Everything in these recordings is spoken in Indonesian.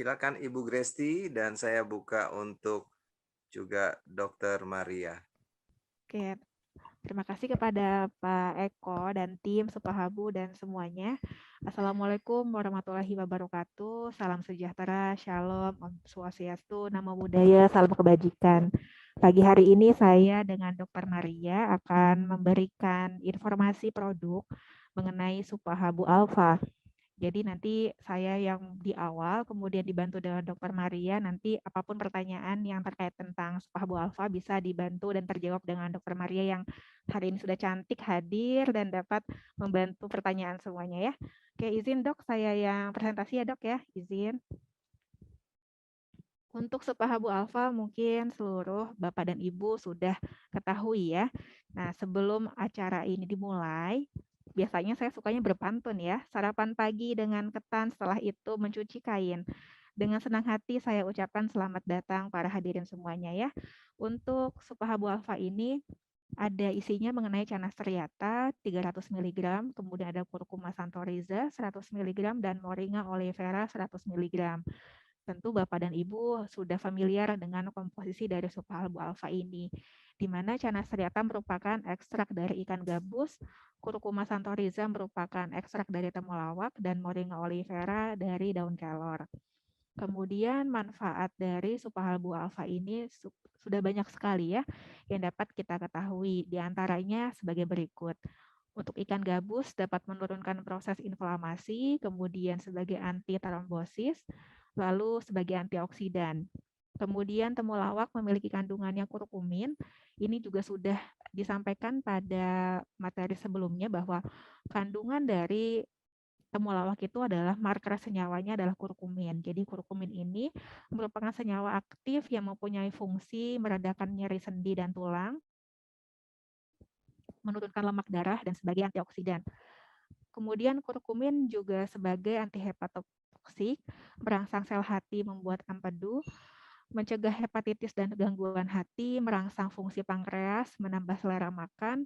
Silakan Ibu Gresti dan saya buka untuk juga Dokter Maria. Oke, terima kasih kepada Pak Eko dan tim Supahabu dan semuanya. Assalamualaikum warahmatullahi wabarakatuh. Salam sejahtera, shalom, om swastiastu, namo buddhaya, salam kebajikan. Pagi hari ini saya dengan Dokter Maria akan memberikan informasi produk mengenai Supahabu Alpha. Jadi nanti saya yang di awal, kemudian dibantu dengan Dokter Maria, nanti apapun pertanyaan yang terkait tentang Supahabu Alpha bisa dibantu dan terjawab dengan Dokter Maria yang hari ini sudah cantik hadir dan dapat membantu pertanyaan semuanya ya. Oke, izin Dok, saya yang presentasi ya Dok ya, izin. Untuk Supahabu Alpha mungkin seluruh Bapak dan Ibu sudah ketahui ya. Nah, sebelum acara ini dimulai, biasanya saya sukanya berpantun ya. Sarapan pagi dengan ketan, setelah itu mencuci kain. Dengan senang hati saya ucapkan selamat datang para hadirin semuanya ya. Untuk Supahabu Alpha ini ada isinya mengenai canas teriata 300 mg, kemudian ada kurkuma santoriza 100 mg, dan moringa oleifera 100 mg. Tentu Bapak dan Ibu sudah familiar dengan komposisi dari Supahabu Alpha ini, di mana canas teriata merupakan ekstrak dari ikan gabus, kurkuma santoriza merupakan ekstrak dari temulawak, dan moringa oleifera dari daun kelor. Kemudian manfaat dari Supahabu Alpha ini sudah banyak sekali ya yang dapat kita ketahui. Di antaranya sebagai berikut. Untuk ikan gabus dapat menurunkan proses inflamasi, kemudian sebagai anti trombosis, lalu sebagai antioksidan. Kemudian temulawak memiliki kandungan yang kurkumin. Ini juga sudah disampaikan pada materi sebelumnya bahwa kandungan dari temulawak itu adalah marker senyawanya adalah kurkumin. Jadi kurkumin ini merupakan senyawa aktif yang mempunyai fungsi meredakan nyeri sendi dan tulang, menurunkan lemak darah, dan sebagai antioksidan. Kemudian kurkumin juga sebagai antihepatotoksik, merangsang sel hati membuat empedu, mencegah hepatitis dan gangguan hati, merangsang fungsi pankreas, menambah selera makan,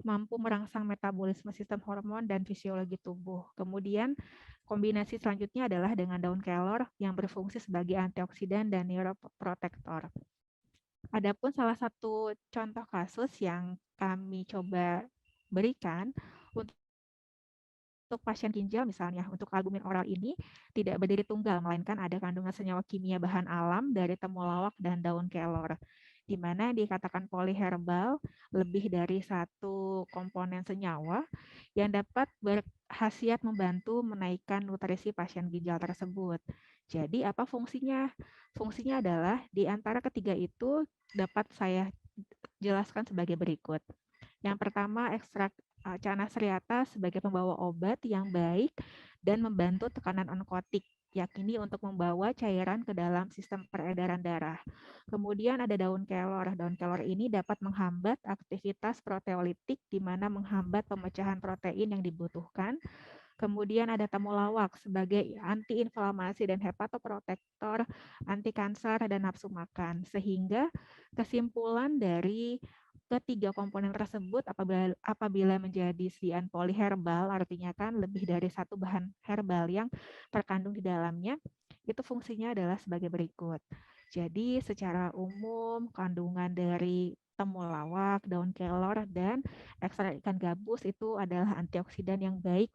mampu merangsang metabolisme sistem hormon dan fisiologi tubuh. Kemudian kombinasi selanjutnya adalah dengan daun kelor yang berfungsi sebagai antioksidan dan neuroprotektor. Adapun salah satu contoh kasus yang kami coba berikan untuk pasien ginjal misalnya, untuk albumin oral ini tidak berdiri tunggal, melainkan ada kandungan senyawa kimia bahan alam dari temulawak dan daun kelor, di mana dikatakan polyherbal, lebih dari satu komponen senyawa yang dapat berkhasiat membantu menaikkan nutrisi pasien ginjal tersebut. Jadi apa fungsinya? Fungsinya adalah di antara ketiga itu dapat saya jelaskan sebagai berikut. Yang pertama, ekstrak canas teriata sebagai pembawa obat yang baik dan membantu tekanan onkotik, yakni untuk membawa cairan ke dalam sistem peredaran darah. Kemudian ada daun kelor. Daun kelor ini dapat menghambat aktivitas proteolitik di mana menghambat pemecahan protein yang dibutuhkan. Kemudian ada temulawak sebagai antiinflamasi dan hepatoprotektor, anti kanker dan nafsu makan. Sehingga kesimpulan dari ketiga komponen tersebut apabila menjadi sian polyherbal, artinya kan lebih dari satu bahan herbal yang terkandung di dalamnya, itu fungsinya adalah sebagai berikut. Jadi secara umum kandungan dari temulawak, daun kelor, dan ekstrak ikan gabus itu adalah antioksidan yang baik.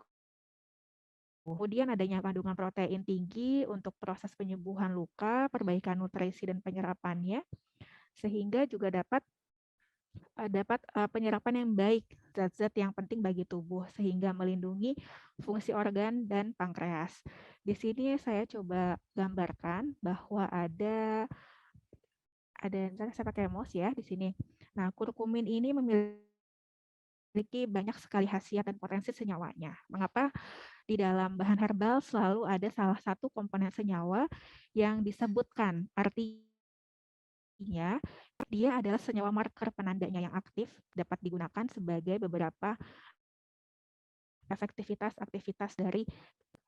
Kemudian adanya kandungan protein tinggi untuk proses penyembuhan luka, perbaikan nutrisi dan penyerapannya, sehingga juga dapat penyerapan yang baik zat-zat yang penting bagi tubuh sehingga melindungi fungsi organ dan pankreas. Di sini saya coba gambarkan bahwa saya pakai mouse ya di sini. Nah, kurkumin ini memiliki banyak sekali khasiat dan potensi senyawanya. Mengapa di dalam bahan herbal selalu ada salah satu komponen senyawa yang disebutkan. Artinya, dia adalah senyawa marker penandanya yang aktif dapat digunakan sebagai beberapa aktivitas dari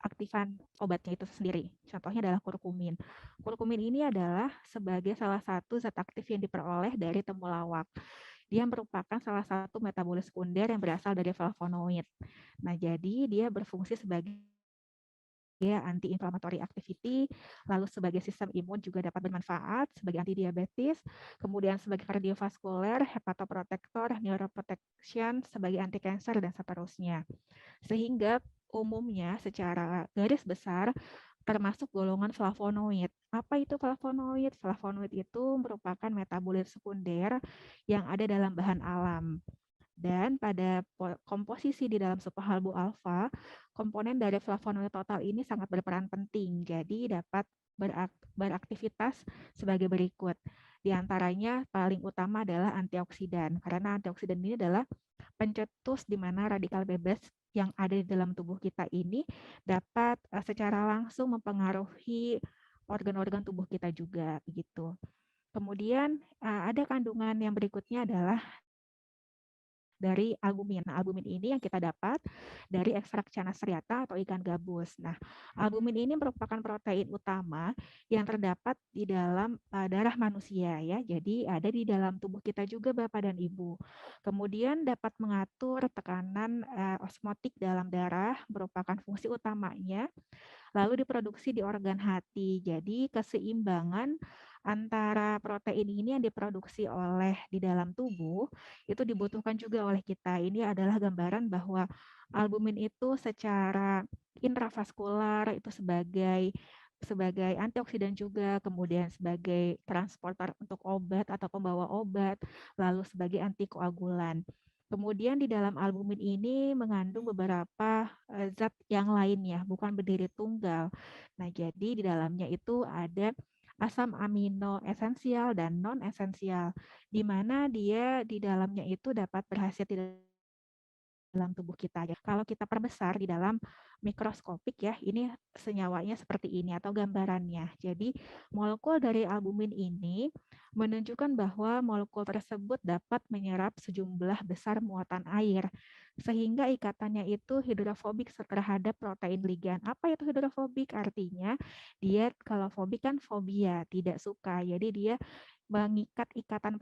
aktifan obatnya itu sendiri. Contohnya adalah kurkumin. Kurkumin ini adalah sebagai salah satu zat aktif yang diperoleh dari temulawak. Dia merupakan salah satu metabolit sekunder yang berasal dari flavonoid. Nah, jadi dia berfungsi sebagai anti-inflammatory activity, lalu sebagai sistem imun juga dapat bermanfaat, sebagai antidiabetes, kemudian sebagai kardiovaskuler, hepatoprotektor, neuroprotection, sebagai anti-cancer, dan seterusnya. Sehingga umumnya secara garis besar termasuk golongan flavonoid. Apa itu flavonoid? Flavonoid itu merupakan metabolit sekunder yang ada dalam bahan alam. Dan pada komposisi di dalam superhalbu alfa, komponen dari flavonoid total ini sangat berperan penting. Jadi dapat beraktivitas sebagai berikut. Di antaranya paling utama adalah antioksidan. Karena antioksidan ini adalah pencetus di mana radikal bebas yang ada di dalam tubuh kita ini dapat secara langsung mempengaruhi organ-organ tubuh kita juga begitu. Kemudian ada kandungan yang berikutnya adalah dari albumin. Nah, albumin ini yang kita dapat dari ekstrak Canas striata atau ikan gabus. Nah, albumin ini merupakan protein utama yang terdapat di dalam darah manusia ya. Jadi ada di dalam tubuh kita juga Bapak dan Ibu. Kemudian dapat mengatur tekanan osmotik dalam darah merupakan fungsi utamanya. Lalu diproduksi di organ hati. Jadi keseimbangan antara protein ini yang diproduksi oleh di dalam tubuh itu dibutuhkan juga oleh kita. Ini adalah gambaran bahwa albumin itu secara intravaskular itu sebagai antioksidan juga, kemudian sebagai transporter untuk obat atau pembawa obat, lalu sebagai antikoagulan. Kemudian di dalam albumin ini mengandung beberapa zat yang lainnya, bukan berdiri tunggal. Nah, jadi di dalamnya itu ada asam amino esensial dan non esensial, di mana dia di dalamnya itu dapat berhasil dalam tubuh kita ya. Kalau kita perbesar di dalam mikroskopik ya, ini senyawanya seperti ini atau gambarannya. Jadi molekul dari albumin ini menunjukkan bahwa molekul tersebut dapat menyerap sejumlah besar muatan air sehingga ikatannya itu hidrofobik terhadap protein ligan. Apa itu hidrofobik? Artinya dia kalau fobik kan fobia, tidak suka. Jadi dia mengikat ikatan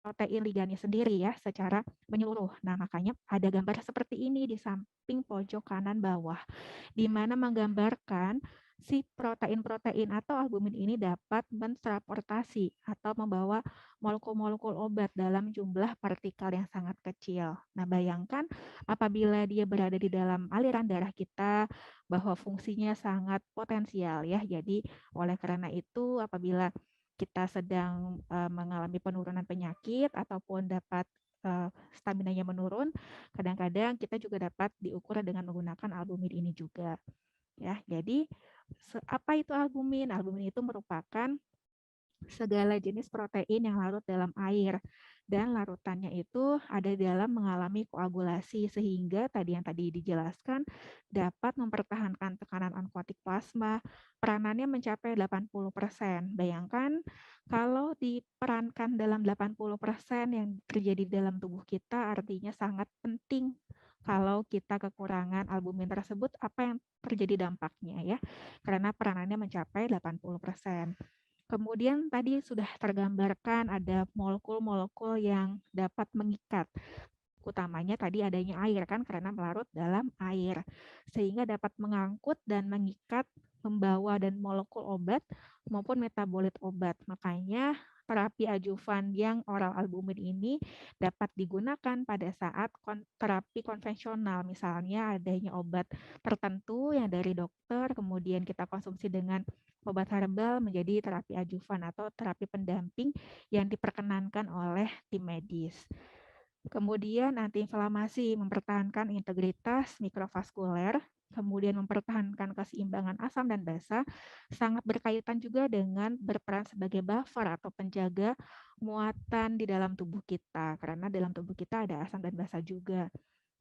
protein ligannya sendiri ya secara menyeluruh. Nah, makanya ada gambar seperti ini di samping pojok kanan bawah, di mana menggambarkan si protein-protein atau albumin ini dapat mentransportasi atau membawa molekul-molekul obat dalam jumlah partikel yang sangat kecil. Nah, bayangkan apabila dia berada di dalam aliran darah kita bahwa fungsinya sangat potensial ya. Jadi oleh karena itu apabila kita sedang mengalami penurunan penyakit ataupun dapat staminanya menurun, kadang-kadang kita juga dapat diukur dengan menggunakan albumin ini juga. Ya, jadi apa itu albumin? Albumin itu merupakan segala jenis protein yang larut dalam air dan larutannya itu ada di dalam mengalami koagulasi sehingga tadi dijelaskan dapat mempertahankan tekanan onkotik plasma. Peranannya mencapai 80%. Bayangkan kalau diperankan dalam 80% yang terjadi dalam tubuh kita artinya sangat penting. Kalau kita kekurangan albumin tersebut, apa yang terjadi dampaknya ya? Karena peranannya mencapai 80%. Kemudian tadi sudah tergambarkan ada molekul-molekul yang dapat mengikat. Utamanya tadi adanya air kan karena melarut dalam air. Sehingga dapat mengangkut dan mengikat, membawa dan molekul obat maupun metabolit obat. Makanya terapi adjuvan yang oral albumin ini dapat digunakan pada saat terapi konvensional. Misalnya adanya obat tertentu yang dari dokter, kemudian kita konsumsi dengan obat herbal menjadi terapi adjuvan atau terapi pendamping yang diperkenankan oleh tim medis. Kemudian antiinflamasi, mempertahankan integritas mikrovaskuler, kemudian mempertahankan keseimbangan asam dan basa, sangat berkaitan juga dengan berperan sebagai buffer atau penjaga muatan di dalam tubuh kita, karena dalam tubuh kita ada asam dan basa juga.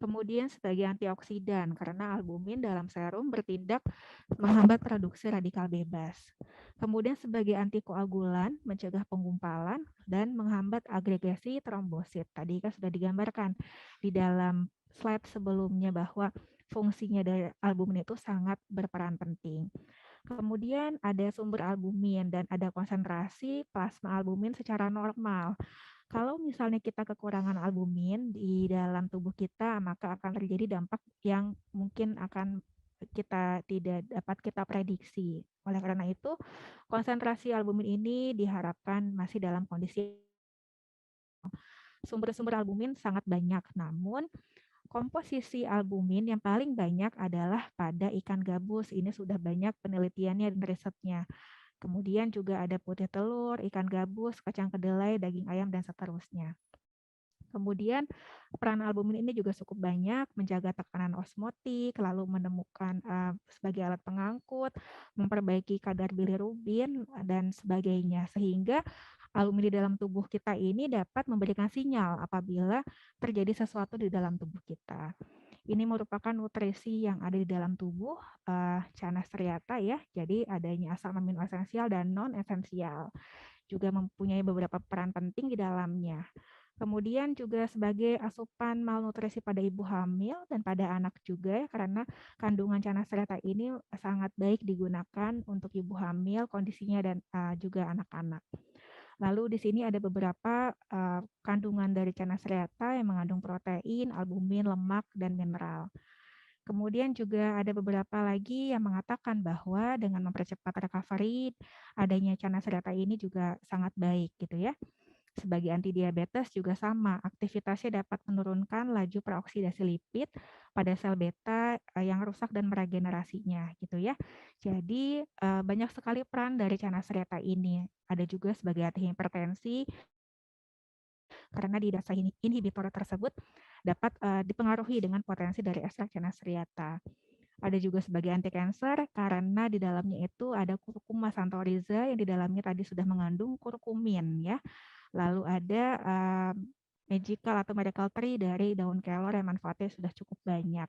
Kemudian sebagai antioksidan, karena albumin dalam serum bertindak menghambat produksi radikal bebas. Kemudian sebagai antikoagulan, mencegah penggumpalan dan menghambat agregasi trombosit. Tadi kan sudah digambarkan di dalam slide sebelumnya bahwa fungsinya dari albumin itu sangat berperan penting. Kemudian ada sumber albumin dan ada konsentrasi plasma albumin secara normal. Kalau misalnya kita kekurangan albumin di dalam tubuh kita, maka akan terjadi dampak yang mungkin akan tidak dapat kita prediksi. Oleh karena itu, konsentrasi albumin ini diharapkan masih dalam kondisi sumber-sumber albumin sangat banyak, namun komposisi albumin yang paling banyak adalah pada ikan gabus. Ini sudah banyak penelitiannya dan risetnya. Kemudian juga ada putih telur, ikan gabus, kacang kedelai, daging ayam, dan seterusnya. Kemudian peran albumin ini juga cukup banyak menjaga tekanan osmotik, lalu menemukan sebagai alat pengangkut, memperbaiki kadar bilirubin dan sebagainya, sehingga albumin di dalam tubuh kita ini dapat memberikan sinyal apabila terjadi sesuatu di dalam tubuh kita. Ini merupakan nutrisi yang ada di dalam tubuh Canas striata ya. Jadi adanya asam amino esensial dan non esensial. Juga mempunyai beberapa peran penting di dalamnya. Kemudian juga sebagai asupan malnutrisi pada ibu hamil dan pada anak juga ya, karena kandungan Canas striata ini sangat baik digunakan untuk ibu hamil kondisinya dan juga anak-anak. Lalu di sini ada beberapa kandungan dari Canas striata yang mengandung protein, albumin, lemak, dan mineral. Kemudian juga ada beberapa lagi yang mengatakan bahwa dengan mempercepat recovery, adanya Canas striata ini juga sangat baik gitu ya. Sebagai antidiabetes juga sama, aktivitasnya dapat menurunkan laju peroksidasi lipid pada sel beta yang rusak dan meregenerasinya gitu ya. Jadi banyak sekali peran dari Canas striata ini. Ada juga sebagai antihipertensi karena di dasar inhibitor tersebut dapat dipengaruhi dengan potensi dari ekstrak Canas striata. Ada juga sebagai anti kanker karena di dalamnya itu ada kurkuma santoriza yang di dalamnya tadi sudah mengandung kurkumin ya. Lalu ada magical atau medical tree dari daun kelor yang manfaatnya sudah cukup banyak.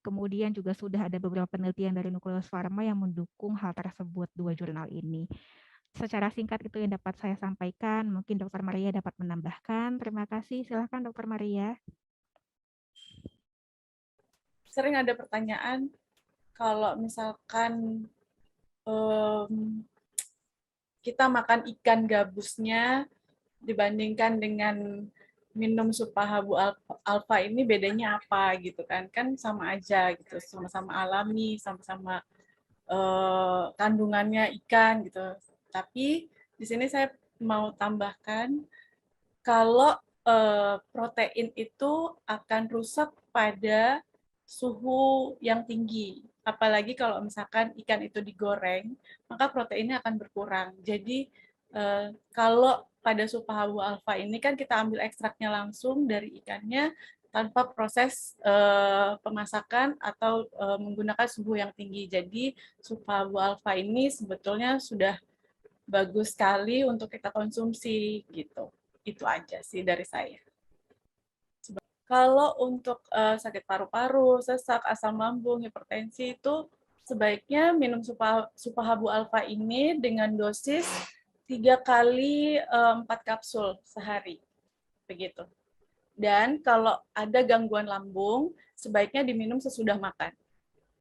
Kemudian juga sudah ada beberapa penelitian dari Nucleus Pharma yang mendukung hal tersebut, 2 jurnal ini. Secara singkat itu yang dapat saya sampaikan. Mungkin Dr. Maria dapat menambahkan. Terima kasih. Silakan Dr. Maria. Sering ada pertanyaan, kalau misalkan kita makan ikan gabusnya dibandingkan dengan minum Supahabu alfa ini bedanya apa gitu kan sama aja gitu, sama-sama alami, sama-sama kandungannya ikan gitu. Tapi di sini saya mau tambahkan kalau protein itu akan rusak pada suhu yang tinggi. Apalagi kalau misalkan ikan itu digoreng, maka proteinnya akan berkurang. Jadi kalau pada Supahabu alfa ini kan kita ambil ekstraknya langsung dari ikannya tanpa proses pemasakan atau menggunakan suhu yang tinggi. Jadi Supahabu alfa ini sebetulnya sudah bagus sekali untuk kita konsumsi gitu. Itu aja sih dari saya. Kalau untuk sakit paru-paru, sesak, asam lambung, hipertensi itu sebaiknya minum Supahabu alfa ini dengan dosis 3 kali 4 kapsul sehari. Begitu. Dan kalau ada gangguan lambung, sebaiknya diminum sesudah makan.